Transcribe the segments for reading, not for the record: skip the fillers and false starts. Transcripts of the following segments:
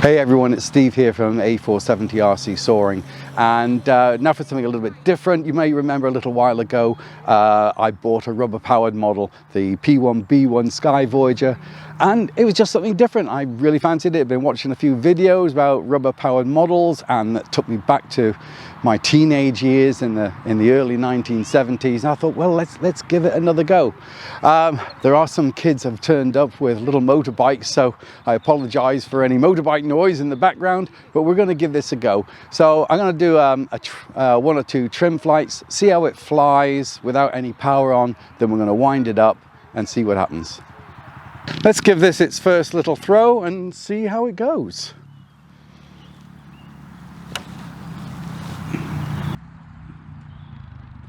Hey everyone, it's Steve here from A470 RC Soaring, and now for something a little bit different. You may remember a little while ago I bought a rubber powered model, the P1B-1 Sky Voyager, and it was just something different. I really fancied it. I've been watching a few videos about rubber powered models, and that took me back to my teenage years in the early 1970s, and I thought, well, let's give it another go. There are some kids have turned up with little motorbikes, so I apologize for any motorbike noise in the background, but we're going to give this a go. So I'm going to do one or two trim flights, see how it flies without any power on, then we're going to wind it up and see what happens. Let's give this its first little throw and see how it goes.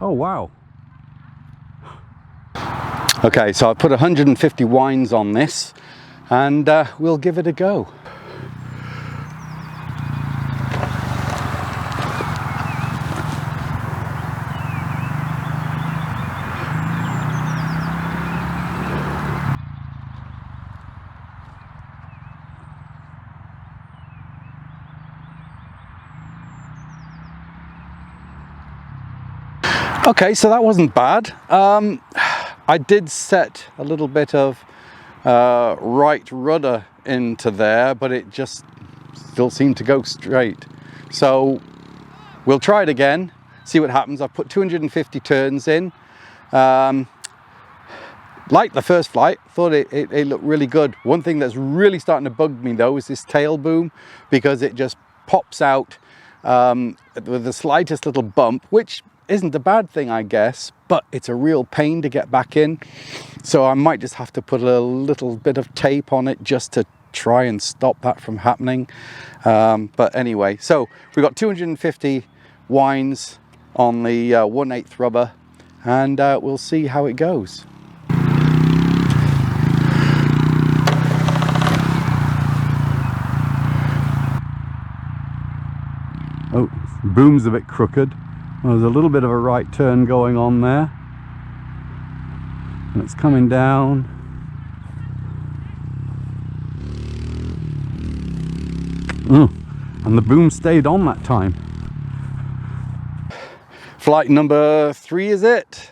Oh wow. Okay, so I put 150 winds on this, and we'll give it a go. Okay, so that wasn't bad. I did set a little bit of right rudder into there, but it just still seemed to go straight. So we'll try it again, see what happens. I've put 250 turns in. Like the first flight, thought it looked really good. One thing that's really starting to bug me though is this tail boom, because it just pops out with the slightest little bump, which isn't a bad thing, I guess, but it's a real pain to get back in. So I might just have to put a little bit of tape on it just to try and stop that from happening. But anyway, so we've got 250 winds on the 1/8 rubber, and we'll see how it goes. Oh, boom's a bit crooked. There's a little bit of a right turn going on there, and it's coming down. And the boom stayed on that time. Flight number 3 is it?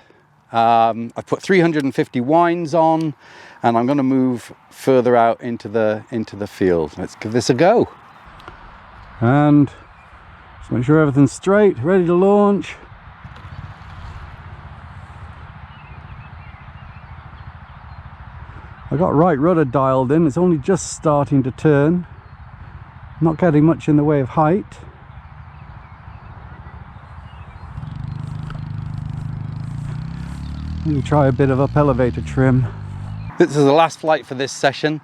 I've put 350 winds on, and I'm going to move further out into the field. Let's give this a go. And just make sure everything's straight, ready to launch. I got right rudder dialed in. It's only just starting to turn. Not getting much in the way of height. Maybe try a bit of up elevator trim. This is the last flight for this session.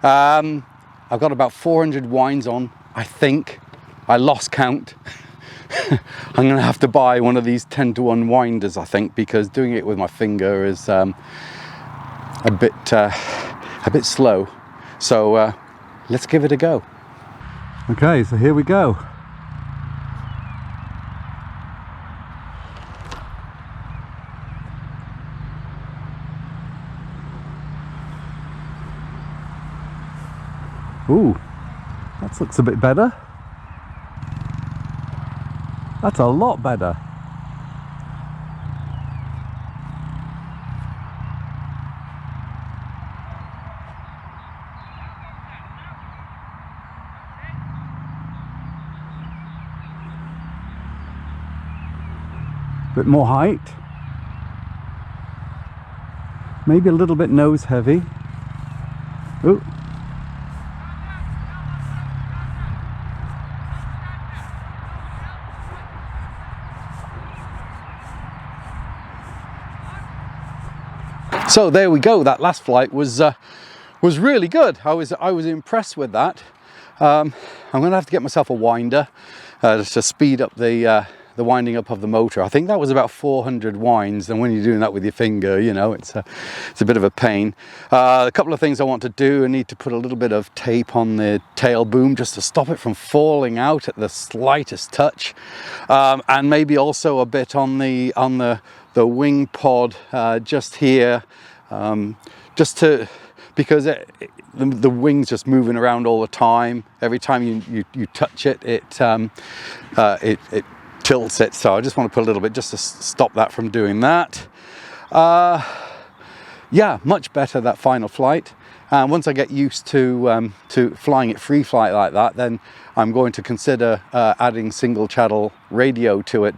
I've got about 400 winds on, I think. I lost count. I'm going to have to buy one of these 10-to-1 winders, I think, because doing it with my finger is a bit slow. So let's give it a go. Okay, so here we go. Ooh, that looks a bit better. That's a lot better. Bit more height. Maybe a little bit nose heavy. Ooh. So there we go. That last flight was really good. I was impressed with that. I'm going to have to get myself a winder just to speed up the winding up of the motor. I think that was about 400 winds, and when you're doing that with your finger, you know, it's a bit of a pain. A couple of things I want to do. I need to put a little bit of tape on the tail boom just to stop it from falling out at the slightest touch, and maybe also a bit on the wing pod just here, just to, because the wings just moving around all the time. Every time you touch it, it tilts it. So I just want to put a little bit just to stop that from doing that. Yeah, much better, that final flight. And once I get used to flying it free flight like that, then I'm going to consider adding single channel radio to it,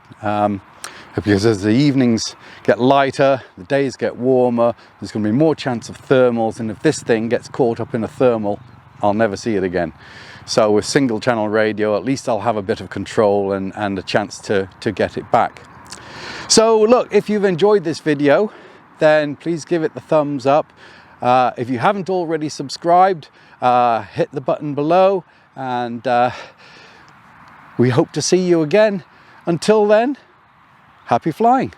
because as the evenings get lighter, the days get warmer, there's going to be more chance of thermals, and if this thing gets caught up in a thermal, I'll never see it again. So with single channel radio, at least I'll have a bit of control and a chance to get it back. So look, if you've enjoyed this video, then please give it the thumbs up. If you haven't already subscribed, hit the button below, and we hope to see you again. Until then, happy flying.